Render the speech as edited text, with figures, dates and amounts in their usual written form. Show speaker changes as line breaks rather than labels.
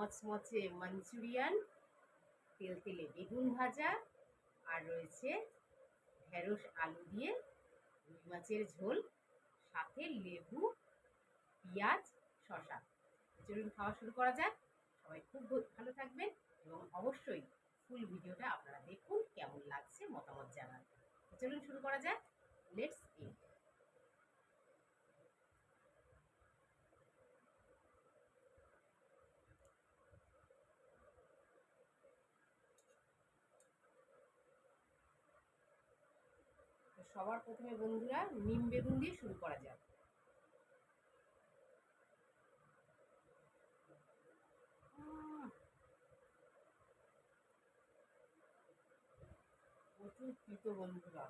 মচমচে মাঞ্চুরিয়ান, তেলতেলে বেগুন ভাজা, আর রয়েছে ঢেঁড়স আলু দিয়ে রুই মাছের ঝোল, সাথে লেবু, পেঁয়াজ, শসা। চলুন খাওয়া শুরু করা যাক। সবাই খুব ভালো থাকবেন এবং অবশ্যই ফুল ভিডিওটা আপনারা দেখুন, কেমন লাগছে মতামত জানান। চলুন শুরু করা যাক। Let's eat. সবার প্রথমে বন্ধুরা নিম বেগুন দিয়ে শুরু করা যাক। প্রচুর তিতো বন্ধুরা।